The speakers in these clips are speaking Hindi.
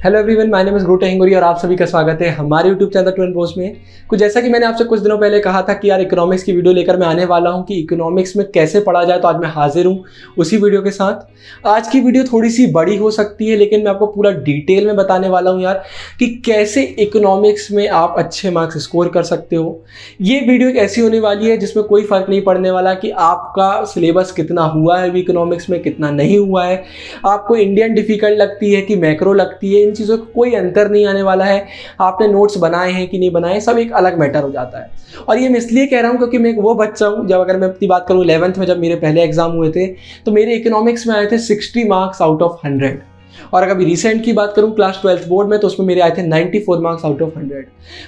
Hello everyone, my name is गुरु टेंगुरी और आप सभी का स्वागत है हमारे यूट्यूब चैनल ट्वेंट पोस्ट में। कुछ जैसा कि मैंने आपसे कुछ दिनों पहले कहा था कि यार इकोनॉमिक्स की वीडियो लेकर मैं आने वाला हूं कि इकोनॉमिक्स में कैसे पढ़ा जाए, तो आज मैं हाजिर हूं उसी वीडियो के साथ। आज की वीडियो थोड़ी सी बड़ी हो सकती है, लेकिन मैं आपको पूरा डिटेल में बताने वाला हूँ यार कि कैसे इकोनॉमिक्स में आप अच्छे मार्क्स स्कोर कर सकते हो। ये वीडियो एक ऐसी होने वाली है जिसमें कोई फर्क नहीं पड़ने वाला कि आपका सिलेबस कितना हुआ है इकोनॉमिक्स में, कितना नहीं हुआ है, आपको इंडियन डिफिकल्ट लगती है कि मैक्रो लगती है। इन चीज़ों का कोई अंतर नहीं आने वाला है। आपने नोट्स बनाए हैं कि नहीं बनाए, सब एक अलग मैटर हो जाता है। और ये मैं इसलिए कह रहा हूँ क्योंकि मैं एक वो बच्चा हूँ, जब अगर मैं अपनी बात करूँ 11th में जब मेरे पहले एग्जाम हुए थे तो मेरे इकोनॉमिक्स में आए थे 60 मार्क्स आउट ऑफ 100। और अगर अभी रिसेंट की बात करूं क्लास 12th बोर्ड में तो उसमें मेरे आए थे 94 मार्क्स आउट ऑफ 100।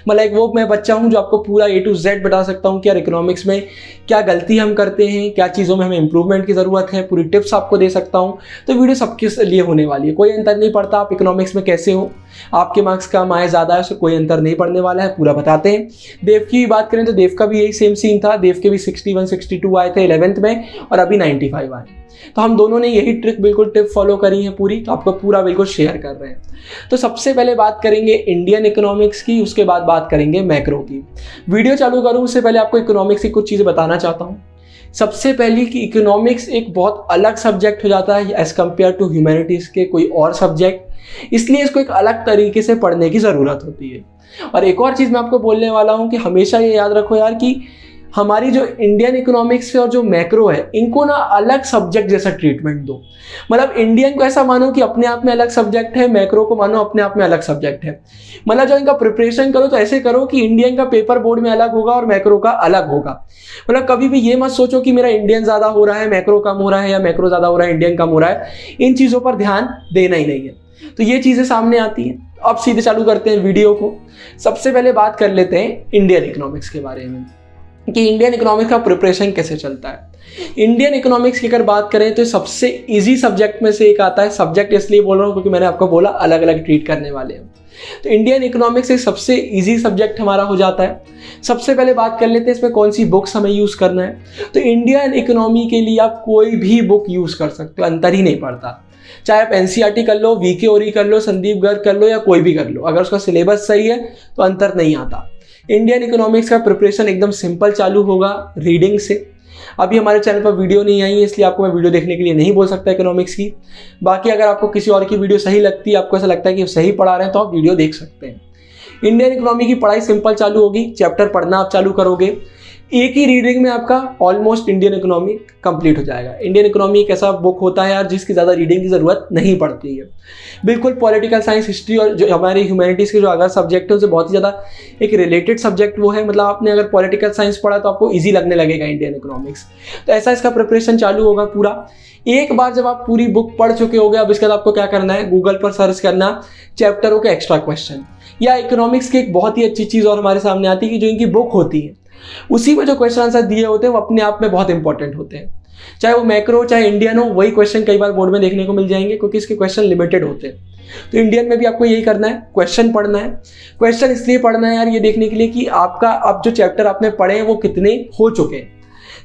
मतलब एक वो मैं बच्चा हूं जो आपको पूरा A to Z बता सकता हूं कि यार इकोनॉमिक्स में क्या गलती हम करते हैं, क्या चीज़ों में हमें इंप्रूवमेंट की ज़रूरत है, पूरी टिप्स आपको दे सकता हूं। तो वीडियो सबके लिए होने वाली है, कोई अंतर नहीं पड़ता आप इकोनॉमिक्स में कैसे हो, आपके मार्क्स कम आए ज़्यादा है, उससे कोई अंतर नहीं पड़ने वाला है, पूरा बताते हैं। देव की बात करें तो देव का भी यही सेम सीन था। देव के भी 61 62 आए थे 11th में और अभी 95 आए। तो हम दोनों ने यही ट्रिक बिल्कुल टिप फॉलो करी है पूरी, तो आपको पूरा बिल्कुल शेयर कर रहे हैं। तो सबसे पहले बात करेंगे इंडियन इकोनॉमिक्स की, उसके बाद बात करेंगे मैक्रो की। वीडियो चालू करूं उससे पहले आपको इकोनॉमिक्स की कुछ चीज़ें बताना चाहता हूं। सबसे पहले कि इकोनॉमिक्स एक बहुत अलग सब्जेक्ट हो जाता है एज कम्पेयर टू ह्यूमैनिटीज़ के कोई और सब्जेक्ट, इसलिए इसको एक अलग तरीके से पढ़ने की ज़रूरत होती है। और एक और चीज़ मैं आपको बोलने वाला हूँ कि हमेशा ये याद रखो यार कि हमारी जो इंडियन इकोनॉमिक्स है और जो मैक्रो है, इनको ना अलग सब्जेक्ट जैसा ट्रीटमेंट दो। मतलब इंडियन को ऐसा मानो कि अपने आप में अलग सब्जेक्ट है, मैक्रो को मानो अपने आप में अलग सब्जेक्ट है। मतलब जब इनका प्रिपरेशन करो तो ऐसे करो कि इंडियन का पेपर बोर्ड में अलग होगा और मैक्रो का अलग होगा। मतलब कभी भी ये मत सोचो कि मेरा इंडियन ज़्यादा हो रहा है मैक्रो कम हो रहा है, या मैक्रो ज़्यादा हो रहा है इंडियन कम हो रहा है। इन चीज़ों पर ध्यान देना ही नहीं है। तो ये चीज़ें सामने आती हैं। अब सीधे चालू करते हैं वीडियो को। सबसे पहले बात कर लेते हैं इंडियन इकोनॉमिक्स के बारे में कि इंडियन इकोनॉमिक्स का प्रिपरेशन कैसे चलता है। इंडियन इकोनॉमिक्स की अगर बात करें तो सबसे इजी सब्जेक्ट में से एक आता है। सब्जेक्ट इसलिए बोल रहा हूँ क्योंकि मैंने आपको बोला अलग अलग ट्रीट करने वाले हैं। तो इंडियन इकोनॉमिक्स एक सबसे इजी सब्जेक्ट हमारा हो जाता है। सबसे पहले बात कर लेते हैं इसमें कौन सी बुक्स हमें यूज़ करना है। तो इंडियन इकोनॉमी के लिए आप कोई भी बुक यूज़ कर सकते हो, अंतर ही नहीं पड़ता। चाहे आप NCERT कर लो, VK ओरी कर लो, संदीप गर्ग कर लो, या कोई भी कर लो, अगर उसका सिलेबस सही है तो अंतर नहीं आता। इंडियन इकोनॉमिक्स का प्रिपरेशन एकदम सिंपल चालू होगा रीडिंग से। अभी हमारे चैनल पर वीडियो नहीं आई है इसलिए आपको मैं वीडियो देखने के लिए नहीं बोल सकता इकोनॉमिक्स की। बाकी अगर आपको किसी और की वीडियो सही लगती है, आपको ऐसा लगता है कि सही पढ़ा रहे हैं, तो आप वीडियो देख सकते हैं। इंडियन इकोनॉमी की पढ़ाई सिंपल चालू होगी, चैप्टर पढ़ना आप चालू करोगे, एक ही रीडिंग में आपका ऑलमोस्ट इंडियन इकोनॉमी कंप्लीट हो जाएगा। इंडियन इकोनॉमी एक ऐसा बुक होता है यार जिसकी ज़्यादा रीडिंग की ज़रूरत नहीं पड़ती है। बिल्कुल पॉलिटिकल साइंस, हिस्ट्री और जो हमारी ह्यूमैनिटीज़ के जो अगर सब्जेक्ट है उनसे बहुत ही ज़्यादा एक रिलेटेड सब्जेक्ट वो है। मतलब आपने अगर पॉलिटिकल साइंस पढ़ा तो आपको ईजी लगने लगेगा इंडियन इकोनॉमिक्स। तो ऐसा इसका प्रिपरेशन चालू होगा पूरा। एक बार जब आप पूरी बुक पढ़ चुके होगे, अब इसके बाद आपको क्या करना है, गूगल पर सर्च करना चैप्टरों के एक्स्ट्रा क्वेश्चन। या इकोनॉमिक्स की एक बहुत ही अच्छी चीज़ और हमारे सामने आती है कि जो इनकी बुक होती है उसी में जो क्वेश्चन आंसर दिए होते हैं वो अपने आप में बहुत इंपॉर्टेंट होते हैं। चाहे वो मैक्रो चाहे इंडियन हो, वही क्वेश्चन कई बार बोर्ड में देखने को मिल जाएंगे क्योंकि इसके क्वेश्चन लिमिटेड होते हैं। तो इंडियन में भी आपको यही करना है, क्वेश्चन पढ़ना है। क्वेश्चन इसलिए पढ़ना है यार ये देखने के लिए कि आपका अब जो चैप्टर आपने पढ़े हैं वो कितने हो चुके हैं।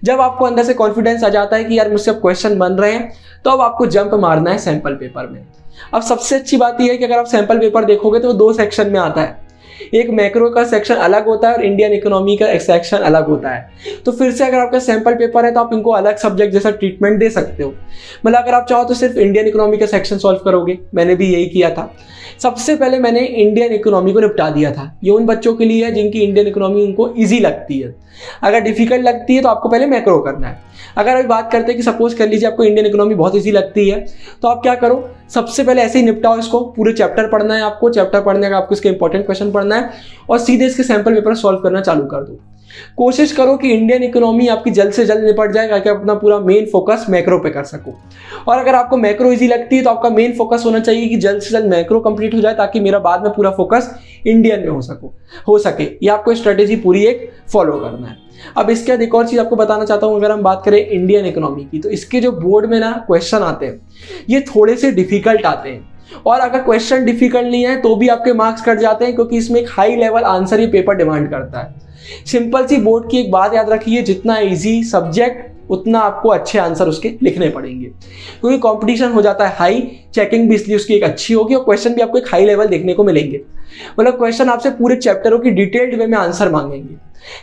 जब आपको अंदर से कॉन्फिडेंस आ जाता है कि यार मुझसे अब क्वेश्चन बन रहे हैं, तो अब आपको जंप मारना है सैंपल पेपर में। अब सबसे अच्छी बात यह है कि अगर आप सैंपल पेपर देखोगे तो वो 2 सेक्शन में आता है। एक मैक्रो का सेक्शन अलग होता है और इंडियन इकोनॉमी का एक सेक्शन अलग होता है। तो फिर से अगर आपका सैंपल पेपर है तो आप इनको अलग सब्जेक्ट जैसा ट्रीटमेंट दे सकते हो। मतलब अगर आप चाहो तो सिर्फ इंडियन इकोनॉमी का सेक्शन सॉल्व करोगे, मैंने भी यही किया था। सबसे पहले मैंने इंडियन इकोनॉमी को निपटा दिया था। ये उन बच्चों के लिए है जिनकी इंडियन इकोनॉमी उनको ईजी लगती है। अगर डिफिकल्ट लगती है तो आपको पहले मैक्रो करना है। अगर अभी बात करते हैं कि सपोज कर लीजिए आपको इंडियन इकोनॉमी बहुत ईजी लगती है, तो आप क्या करो, सबसे पहले ऐसे ही निपटाओ इसको। पूरे चैप्टर पढ़ना है आपको, चैप्टर पढ़ने का आपको इसके इंपॉर्टेंट क्वेश्चन पढ़ना है और सीधे इसके सैंपल पेपर सॉल्व करना चालू कर दो। कोशिश करो कि इंडियन इकोनॉमी आपकी जल्द से जल्द निपट जाए ताकि आप अपना पूरा मेन फोकस मैक्रो पे कर सको। और अगर आपको मैक्रो इजी लगती है तो आपका मेन फोकस होना चाहिए कि जल्द से जल्द मैक्रो कंप्लीट हो जाए ताकि मेरा बाद में पूरा फोकस इंडियन में हो सके। ये आपको स्ट्रेटेजी पूरी एक फॉलो करना है। अब इसके बाद एक और चीज़ आपको बताना चाहता हूँ। अगर हम बात करें इंडियन इकोनॉमी की, तो इसके जो बोर्ड में ना क्वेश्चन आते हैं ये थोड़े से डिफिकल्ट आते हैं। और अगर क्वेश्चन डिफिकल्ट नहीं है तो भी आपके मार्क्स कट जाते हैं क्योंकि इसमें एक हाई लेवल आंसर ही पेपर डिमांड करता है। सिंपल सी बोर्ड की एक बात याद रखिए, जितना इजी सब्जेक्ट उतना आपको अच्छे आंसर उसके लिखने पड़ेंगे, क्योंकि कंपटीशन हो जाता है हाई, चेकिंग भी इसलिए उसकी एक अच्छी होगी और क्वेश्चन भी आपको एक हाई लेवल देखने को मिलेंगे। मतलब क्वेश्चन आपसे पूरे चैप्टरों की डिटेल्ड वे में आंसर मांगेंगे।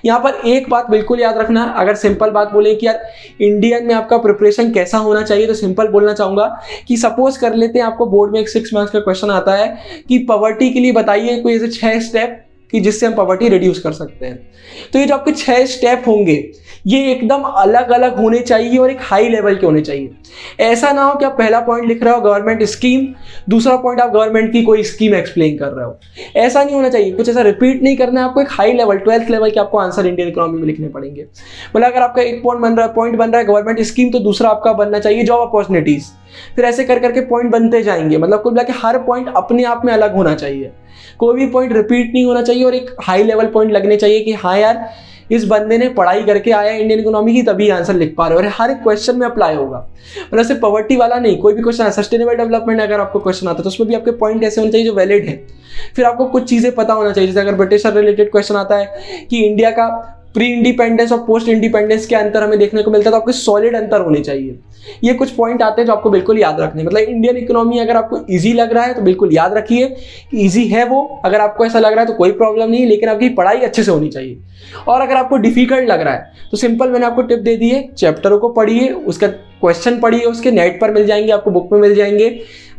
यहाँ पर एक बात बिल्कुल याद रखना, अगर सिंपल बात बोले कि यार इंडियन में आपका प्रिपरेशन कैसा होना चाहिए, तो सिंपल बोलना चाहूंगा कि सपोज कर लेते हैं आपको बोर्ड में एक 6 मार्क्स का क्वेश्चन आता है कि पॉवर्टी के लिए बताइए कोई ऐसे 6 स्टेप कि जिससे हम पॉवर्टी रिड्यूस कर सकते हैं। तो ये जो आपके 6 स्टेप होंगे ये एकदम अलग अलग होने चाहिए और एक हाई लेवल के होने चाहिए। ऐसा ना हो कि आप पहला पॉइंट लिख रहे हो गवर्नमेंट स्कीम, दूसरा पॉइंट आप गवर्नमेंट की कोई स्कीम एक्सप्लेन कर रहे हो, ऐसा नहीं होना चाहिए। कुछ ऐसा रिपीट नहीं करना है आपको, एक हाई लेवल 12th लेवल के आपको आंसर इंडियन इकोनॉमी में लिखने पड़ेंगे। मतलब अगर आपका एक पॉइंट बन रहा है गवर्नमेंट स्कीम, तो दूसरा आपका बनना चाहिए जॉब अपॉर्चुनिटीज, फिर ऐसे कर करके पॉइंट बनते जाएंगे। मतलब कुल मिला के हर पॉइंट अपने आप में अलग होना चाहिए, कोई भी पॉइंट रिपीट नहीं होना चाहिए और एक हाई लेवल पॉइंट लगने चाहिए कि हाँ यार इस बंदे ने पढ़ाई करके आया इंडियन इकोनॉमी की तभी आंसर लिख पा रहे हो, और हर एक क्वेश्चन में अप्लाई होगा। मतलब सिर्फ पॉवर्टी वाला नहीं, कोई भी क्वेश्चन है, सस्टेनेबल डेवलपमेंट अगर आपको क्वेश्चन आता है तो उसमें भी आपके पॉइंट ऐसे होने चाहिए जो वैलिड है। फिर आपको कुछ चीजें पता होना चाहिए, जैसे अगर ब्रिटिश से रिलेटेड क्वेश्चन आता है कि इंडिया का प्री इंडिपेंडेंस और पोस्ट इंडिपेंडेंस के अंतर हमें देखने को मिलता है, तो आपके सॉलिड अंतर होने चाहिए। ये कुछ पॉइंट आते हैं जो आपको बिल्कुल याद रखने। मतलब इंडियन इकोनॉमी अगर आपको इजी लग रहा है तो बिल्कुल याद रखिए कि इजी है वो, अगर आपको ऐसा लग रहा है तो कोई प्रॉब्लम नहीं, लेकिन आपकी पढ़ाई अच्छे से होनी चाहिए। और अगर आपको डिफिकल्ट लग रहा है तो सिंपल मैंने आपको टिप दे दी है, चैप्टरों को पढ़िए, उसका क्वेश्चन पढ़िए, उसके नेट पर मिल जाएंगे, आपको बुक में मिल जाएंगे।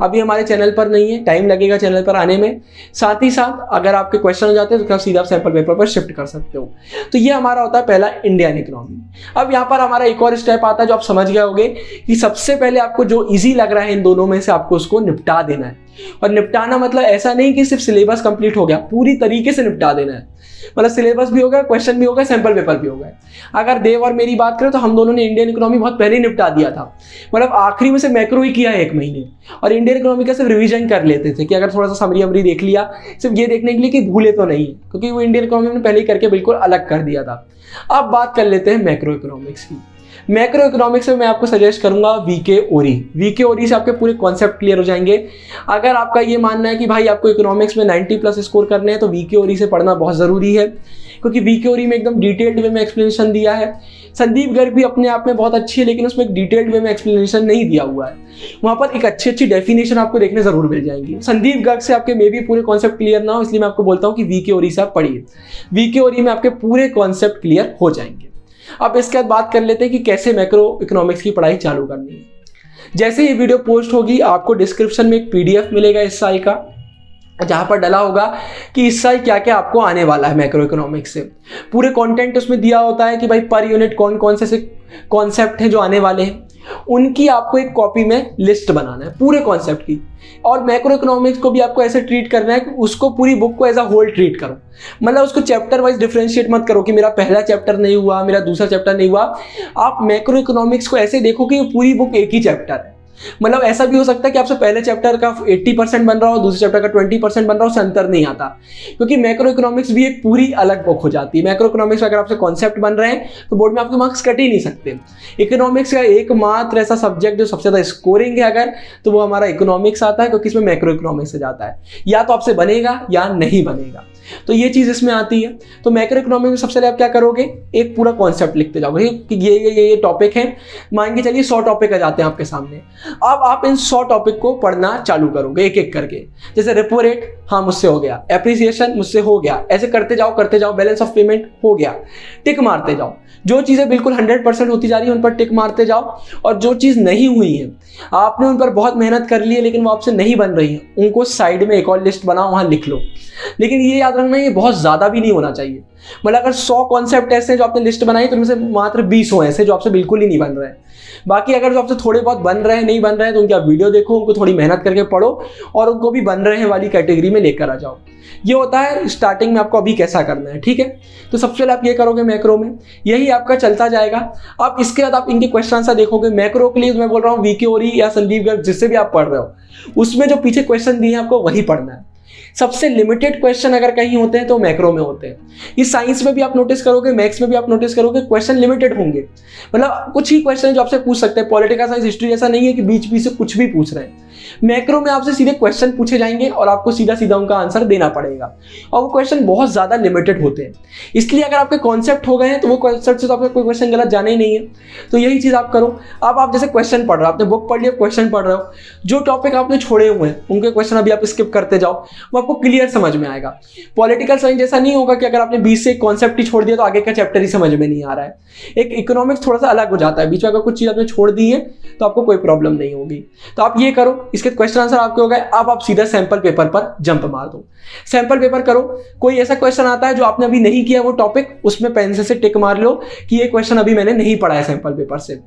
अभी हमारे चैनल पर नहीं है, टाइम लगेगा चैनल पर आने में। साथ ही साथ अगर आपके क्वेश्चन हो जाते हैं तो सीधा आप सैंपल पेपर पर शिफ्ट कर सकते हो। तो ये हमारा होता है पहला इंडियन इकोनॉमी। अब यहाँ पर हमारा एक और स्टेप आता है जो आप समझ गए होंगे कि सबसे पहले आपको जो इजी लग रहा है इन दोनों में से आपको उसको निपटा देना है। और निपटाना मतलब ऐसा नहीं कि सिर्फ सिलेबस कंप्लीट हो गया, पूरी तरीके से निपटा देना है। मतलब सिलेबस भी होगा, क्वेश्चन भी होगा, सैंपल पेपर भी होगा। अगर देव और मेरी बात करें तो हम दोनों ने इंडियन इकोनॉमी बहुत पहले ही निपटा दिया था। मतलब आखिरी में से मैक्रो ही किया है 1 महीने, और इंडियन इकोनॉमी का सिर्फ रिवीजन कर लेते थे कि अगर थोड़ा सा समरी अमरी देख लिया, सिर्फ ये देखने के लिए कि भूले तो नहीं, क्योंकि वो इंडियन इकोनॉमी में पहले ही करके बिल्कुल अलग कर दिया था। अब बात कर लेते हैं मैक्रो इकोनॉमिक्स की। मैक्रो इकोनॉमिक्स में मैं आपको सजेस्ट करूंगा वीके ओरी। वीके ओरी से आपके पूरे कॉन्सेप्ट क्लियर हो जाएंगे। अगर आपका ये मानना है कि भाई आपको इकोनॉमिक्स में 90+ स्कोर करने हैं तो वीके ओरी से पढ़ना बहुत ज़रूरी है, क्योंकि वीके ओरी में एकदम डिटेल्ड वे में एक्सप्लेनेशन दिया है। संदीप गर्ग भी अपने आप में बहुत अच्छी है, लेकिन उसमें एक डिटेल्ड वे में एक्सप्लेनेशन नहीं दिया हुआ है। वहाँ पर एक अच्छी डेफिनेशन आपको देखने जरूर मिल जाएंगी। संदीप गर्ग से आपके मे भी पूरे कॉन्सेप्ट क्लियर ना हो, इसलिए मैं आपको बोलता हूँ कि वीके ओरी से आप पढ़िए। वीके ओरी में आपके पूरे कॉन्सेप्ट क्लियर हो जाएंगे। अब इसके बाद बात कर लेते हैं कि कैसे मैक्रो इकोनॉमिक्स की पढ़ाई चालू करनी है। जैसे ये वीडियो पोस्ट होगी आपको डिस्क्रिप्शन में एक पीडीएफ मिलेगा इस साल का, जहां पर डला होगा कि इस साल क्या क्या आपको आने वाला है मैक्रो इकोनॉमिक्स से। पूरे कंटेंट उसमें दिया होता है कि भाई पर यूनिट कौन कौन से कॉन्सेप्ट हैं जो आने वाले हैं, उनकी आपको एक कॉपी में लिस्ट बनाना है पूरे कॉन्सेप्ट की। और मैक्रो इकोनॉमिक्स को भी आपको ऐसे ट्रीट करना है कि उसको पूरी बुक को एज अ होल ट्रीट करो। मतलब उसको चैप्टर वाइज डिफरेंशिएट मत करो कि मेरा पहला चैप्टर नहीं हुआ, मेरा दूसरा चैप्टर नहीं हुआ। आप मैक्रो इकोनॉमिक्स को ऐसे देखो कि पूरी बुक एक ही चैप्टर है। मतलब ऐसा भी हो सकता है कि आपसे पहले चैप्टर का 80% बन रहा हो, दूसरे चैप्टर का 20% बन रहा हो, उससे अंतर नहीं आता, क्योंकि मैक्रो इकोनॉमिक्स भी एक पूरी अलग बुक हो जाती है। मैक्रो इकोनॉमिक्स अगर आपसे कॉन्सेप्ट बन रहे हैं तो बोर्ड में आपके मार्क्स कट ही नहीं सकते। इकोनॉमिक्स का एकमात्र ऐसा सब्जेक्ट जो सबसे ज़्यादा स्कोरिंग है अगर, तो वो हमारा इकोनॉमिक्स आता है, क्योंकि इसमें मैक्रो इकोनॉमिक्स से जाता है। या तो आपसे बनेगा या नहीं बनेगा, तो ये चीज़ इसमें आती है। तो मैक्रो इकोनॉमिक्स में सबसे पहले आप क्या करोगे, एक पूरा कॉन्सेप्ट लिखते जाओगे कि ये टॉपिक है। मान के चलिए 100 टॉपिक आ जाते हैं आपके सामने। अब आप इन 100 टॉपिक को पढ़ना चालू करोगे एक एक करके। जैसे रेपो रेट, हाँ मुझसे हो गया, एप्रिसिएशन मुझसे हो गया, ऐसे करते जाओ, बैलेंस ऑफ पेमेंट हो गया, टिक मारते जाओ। जो चीज़ें बिल्कुल 100% होती जा रही है उन पर टिक मारते जाओ, और जो चीज़ नहीं हुई है, आपने उन पर बहुत मेहनत कर ली है लेकिन वो आपसे नहीं बन रही है, उनको साइड में एक और लिस्ट बनाओ, वहाँ लिख लो। लेकिन ये याद रखना ये बहुत ज़्यादा भी नहीं होना चाहिए। मतलब अगर 100 कॉन्सेप्ट ऐसे हैं जो आपने लिस्ट बनाई तो उनमें से मात्र 20 हो ऐसे जो आपसे बिल्कुल ही नहीं बन रहे हैं। बाकी अगर जो आपसे थोड़े बहुत बन रहे हैं, नहीं बन रहे हैं, तो उनकी आप वीडियो देखो, उनको थोड़ी मेहनत करके पढ़ो और उनको भी बन रहे हैं वाली कैटेगरी में लेकर आ जाओ। ये होता है स्टार्टिंग में आपको अभी कैसा करना है, ठीक है। तो सबसे पहले आप ये करोगे मैक्रो में, यही आपका चलता जाएगा। अब इसके बाद आप इनके क्वेश्चन आंसर देखोगे। मैक्रो के लिए मैं बोल रहा हूँ वीके ओरी या संदीप गर्ग जिससे भी आप पढ़ रहे हो, उसमें जो पीछे क्वेश्चन दिए हैं आपको वही पढ़ना है। सबसे लिमिटेड क्वेश्चन अगर कहीं होते हैं तो मैक्रो में होते हैं। इस साइंस में भी आप नोटिस करोगे, मैथ्स में भी आप नोटिस करोगे, क्वेश्चन लिमिटेड होंगे। मतलब कुछ ही क्वेश्चन जो आपसे पूछ सकते हैं। पॉलिटिकल साइंस, हिस्ट्री ऐसा नहीं है कि बीच बीच से कुछ भी पूछ रहे हैं। मैक्रो में आपसे सीधे क्वेश्चन पूछे जाएंगे और आपको सीधा सीधा उनका आंसर देना पड़ेगा, और वो क्वेश्चन बहुत ज़्यादा लिमिटेड होते हैं। इसलिए अगर आपके कॉन्सेप्ट हो गए हैं तो वो कॉन्सेप्ट से तो आपका कोई क्वेश्चन गलत जाना ही नहीं है। तो यही चीज़ आप करो। अब आप जैसे क्वेश्चन पढ़ रहे हो, आपने बुक पढ़ लिया, क्वेश्चन पढ़ रहे हो, जो टॉपिक आपने छोड़े हुए हैं उनके क्वेश्चन अभी आप स्किप करते जाओ, वो आपको क्लियर समझ में आएगा। पॉलिटिकल साइंस जैसा नहीं होगा कि अगर आपने 20 से कॉन्सेप्ट ही छोड़ दिया तो आगे का चैप्टर ही समझ में नहीं आ रहा है। एक इकोनॉमिक्स थोड़ा सा अलग हो जाता है, बीच में अगर कुछ चीज़ आपने छोड़ दी है तो आपको कोई प्रॉब्लम नहीं होगी। तो आप ये करो, इसके क्वेश्चन आंसर आपके हो गए। अब आप सीधा सैंपल पेपर पर जंप मार दो, सैंपल पेपर करो। कोई ऐसा क्वेश्चन आता है जो आपने अभी नहीं किया वो टॉपिक, उसमें पेंसिल से टिक मार लो कि ये क्वेश्चन अभी मैंने नहीं पढ़ा है सैंपल पेपर से।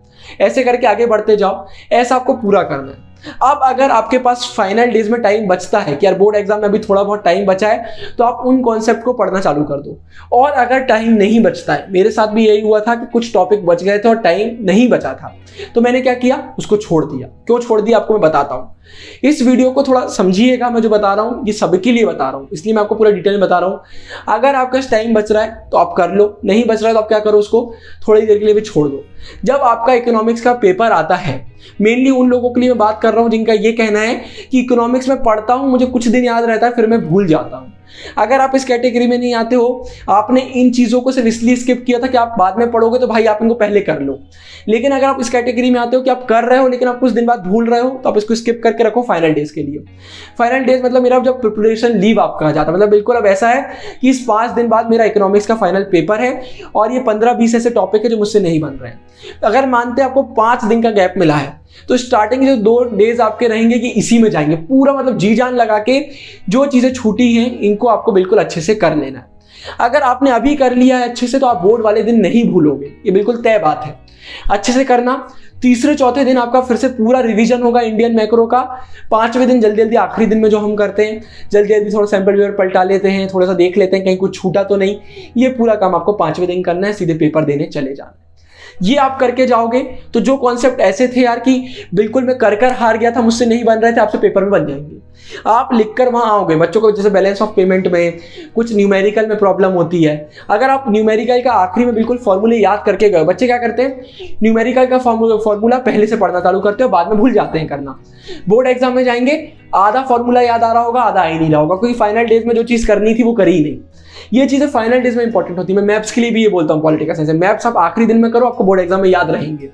ऐसे करके आगे बढ़ते जाओ, ऐसा आपको पूरा करना है। अब अगर आपके पास फाइनल डेज में टाइम बचता है कि यार बोर्ड एग्जाम में अभी थोड़ा बहुत टाइम बचा है, तो आप उन कॉन्सेप्ट को पढ़ना चालू कर दो। और अगर टाइम नहीं बचता है, मेरे साथ भी यही हुआ था कि कुछ टॉपिक बच गए थे और टाइम नहीं बचा था, तो मैंने क्या किया, उसको छोड़ दिया। क्यों छोड़ दिया आपको मैं बताता हूँ। इस वीडियो को थोड़ा समझिएगा, मैं जो बता रहा हूँ ये सबके लिए बता रहा हूँ, इसलिए मैं आपको पूरा डिटेल में बता रहा हूँ। अगर आपका टाइम बच रहा है तो आप कर लो, नहीं बच रहा है तो आप क्या करो, उसको थोड़ी देर के लिए भी छोड़ दो। जब आपका इकोनॉमिक्स का पेपर आता है, मेनली उन लोगों के लिए मैं बात कर रहा हूँ जिनका ये कहना है कि इकोनॉमिक्स में पढ़ता हूँ, मुझे कुछ दिन याद रहता है, फिर मैं भूल जाता हूँ। अगर आप इस कैटेगरी में नहीं आते हो, आपने इन चीज़ों को सिर्फ इसलिए स्किप किया था कि आप बाद में पढ़ोगे, तो भाई आप इनको पहले कर लो। लेकिन अगर आप इस कैटेगरी में आते हो कि आप कर रहे हो लेकिन आप कुछ दिन बाद भूल रहे हो, तो आप इसको स्किप करके रखो फाइनल डेज के लिए। फाइनल डेज मतलब मेरा जब प्रिपरेशन लीव आप कहा जाता है, मतलब बिल्कुल अब ऐसा है कि इस 5 दिन बाद मेरा इकोनॉमिक्स का फाइनल पेपर है और ये 15-20 ऐसे टॉपिक है जो मुझसे नहीं बन रहे हैं। अगर मानते हैं आपको 5 दिन का गैप मिला है, तो स्टार्टिंग जो 2 डेज आपके रहेंगे कि इसी में जाएंगे पूरा, मतलब जी जान लगा के जो चीज़ें छूटी हैं इनको आपको बिल्कुल अच्छे से कर लेना है। अगर आपने अभी कर लिया है अच्छे से तो आप बोर्ड वाले दिन नहीं भूलोगे, ये बिल्कुल तय बात है। अच्छे से करना। तीसरे चौथे दिन आपका फिर से पूरा रिवीजन होगा इंडियन मैक्रो का। 5वें दिन जल्दी जल्दी आखिरी दिन में जो हम करते हैं, जल्दी जल्दी थोड़ा सैंपल पेपर पलटा लेते हैं, थोड़ा सा देख लेते हैं कहीं कुछ छूटा तो नहीं। ये पूरा काम आपको 5वें दिन करना है, सीधे पेपर देने चले जाना है। ये आप करके जाओगे तो जो कॉन्सेप्ट ऐसे थे यार कि बिल्कुल मैं कर कर हार गया था, मुझसे नहीं बन रहे थे, आपसे पेपर में बन जाएंगे। आप लिखकर वहां आओगे। बच्चों को जैसे बैलेंस ऑफ पेमेंट में कुछ न्यूमेरिकल में प्रॉब्लम होती है, अगर आप न्यूमेरिकल का आखिरी में बिल्कुल फॉर्मूले याद करके गए, बच्चे क्या करते हैं न्यूमेरिकल का फॉर्मूला पहले से पढ़ना चालू करते हो, बाद में भूल जाते हैं करना। बोर्ड एग्जाम में जाएंगे, आधा फॉर्मूला याद आ रहा होगा, आधा आ ही नहीं रहा होगा, क्योंकि फाइनल डेज में जो चीज़ करनी थी वो करी ही नहीं। ये चीज़ें फाइनल डेज में इंपॉर्टेंट होती है। मैं मैथ्स के लिए भी ये बोलता हूँ, पॉलिटिकल साइंस में मैथ्स आप आखिरी दिन में करो, आपको बोर्ड एग्जाम में याद रहेंगे।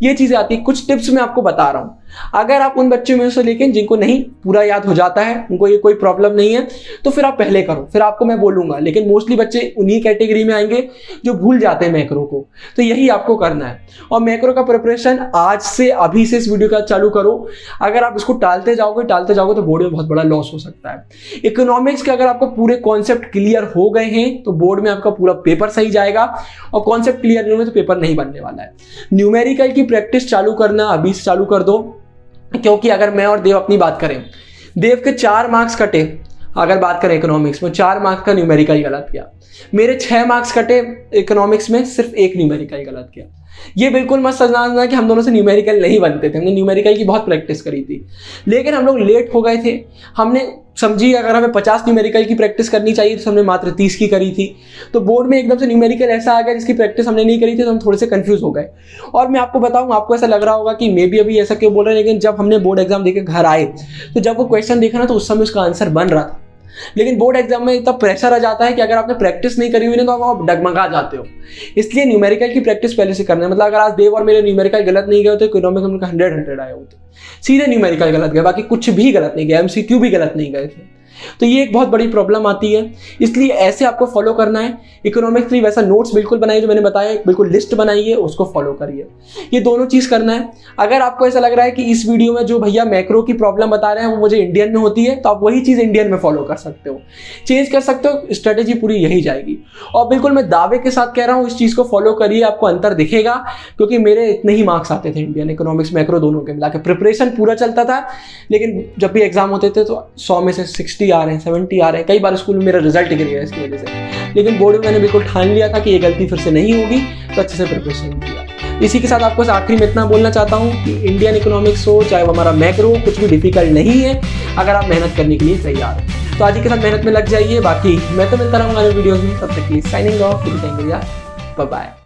ये चीज़ें आती है। कुछ टिप्स मैं आपको बता रहा हूँ, अगर आप उन बच्चों में से लेकिन जिनको नहीं पूरा याद हो जाता है, उनको ये कोई प्रॉब्लम नहीं है, तो फिर आप पहले करो, फिर आपको मैं बोलूँगा। लेकिन मोस्टली बच्चे उन्हीं कैटेगरी में आएंगे जो भूल जाते हैं मैक्रो को, तो यही आपको करना है। और मैक्रो का प्रिपरेशन आज से, अभी से इस वीडियो का चालू करो। अगर आप इसको टालते जाओगे तो बोर्ड में बहुत बड़ा लॉस हो सकता है। इकोनॉमिक्स के अगर आपको पूरे कॉन्सेप्ट क्लियर हो गए हैं तो बोर्ड में आपका पूरा पेपर सही जाएगा, और कॉन्सेप्ट क्लियर नहीं होंगे तो पेपर नहीं बनने वाला है। न्यूमेरिकल की प्रैक्टिस चालू करना अभी से चालू कर दो, क्योंकि अगर मैं और देव अपनी बात करें, देव के 4 मार्क्स कटे। अगर बात करें इकोनॉमिक्स में, 4 मार्क्स का न्यूमेरिकल गलत किया। मेरे 6 मार्क्स कटे इकोनॉमिक्स में, सिर्फ 1 न्यूमेरिकल गलत किया। ये बिल्कुल मत समझना कि हम दोनों से न्यूमेरिकल नहीं बनते थे, हमने न्यूमेरिकल की बहुत प्रैक्टिस करी थी, लेकिन हम लोग लेट हो गए थे। हमने समझी अगर हमें 50 न्यूमेरिकल की प्रैक्टिस करनी चाहिए तो हमने मात्र 30 की करी थी। तो बोर्ड में एकदम से न्यूमेरिकल ऐसा आ गया जिसकी प्रैक्टिस हमने नहीं करी थी, तो हम थोड़े से कंफ्यूज हो गए। और मैं आपको बताऊं, आपको ऐसा लग रहा होगा कि मे भी अभी ऐसा क्यों बोल रहे हैं, लेकिन जब हमने बोर्ड एग्जाम देकर घर आए तो जब वो क्वेश्चन देखा ना, तो उस समय उसका आंसर बन रहा था। लेकिन बोर्ड एग्जाम में इतना प्रेशर आ जाता है कि अगर आपने प्रैक्टिस नहीं करी हुई ना, तो आप डगमगा जाते हो। इसलिए न्यूमेरिकल की प्रैक्टिस पहले से करना है। मतलब अगर आज देव और मेरे न्यूमेरिकल गलत नहीं गए तो इकोनॉमिक्स में 100 आए होते, सीधे न्यूमेरिकल गलत गए, बाकी कुछ भी गलत नहीं गए, एमसीक्यू भी गलत नहीं गए थे। तो ये एक बहुत बड़ी प्रॉब्लम आती है, इसलिए ऐसे आपको फॉलो करना है। इकोनॉमिक्स के लिए वैसा नोट्स बिल्कुल बनाइए जो मैंने बताया, बिल्कुल लिस्ट बनाइए, उसको फॉलो करिए। ये दोनों चीज़ करना है। अगर आपको ऐसा लग रहा है कि इस वीडियो में जो भैया मैक्रो की प्रॉब्लम बता रहे हैं वो मुझे इंडियन में होती है, तो आप वही चीज़ इंडियन में फॉलो कर सकते हो, चेंज कर सकते हो, स्ट्रेटेजी पूरी यही जाएगी। और बिल्कुल मैं दावे के साथ कह रहा हूँ, इस चीज़ को फॉलो करिए, आपको अंतर दिखेगा। क्योंकि मेरे इतने ही मार्क्स आते थे इंडियन इकोनॉमिक्स मैक्रो दोनों के मिला के, प्रिपरेशन पूरा चलता था, लेकिन जब भी एग्जाम होते थे तो 100 में से 60 आ रहे हैं, 70 आ रहे हैं। कई बार स्कूल में मेरा रिजल्ट गिर गया इसकी वजह से, लेकिन बोर्ड में मैंने बिल्कुल ठान लिया था कि ये गलती फिर से नहीं होगी, तो अच्छे से प्रिपरेशन किया। इसी के साथ आपको आखिरी में इतना बोलना चाहता हूँ कि इंडियन इकोनॉमिक्स हो चाहे वो हमारा मैक्रो, कुछ भी डिफिकल्ट नहीं है अगर आप मेहनत करने के लिए तैयार हो। तो आज ही के साथ मेहनत में लग जाइए। बाकी मैं तो मिलता रहूँगा वीडियोज़ में, तब तक के लिए साइनिंग ऑफ, बाय बाय।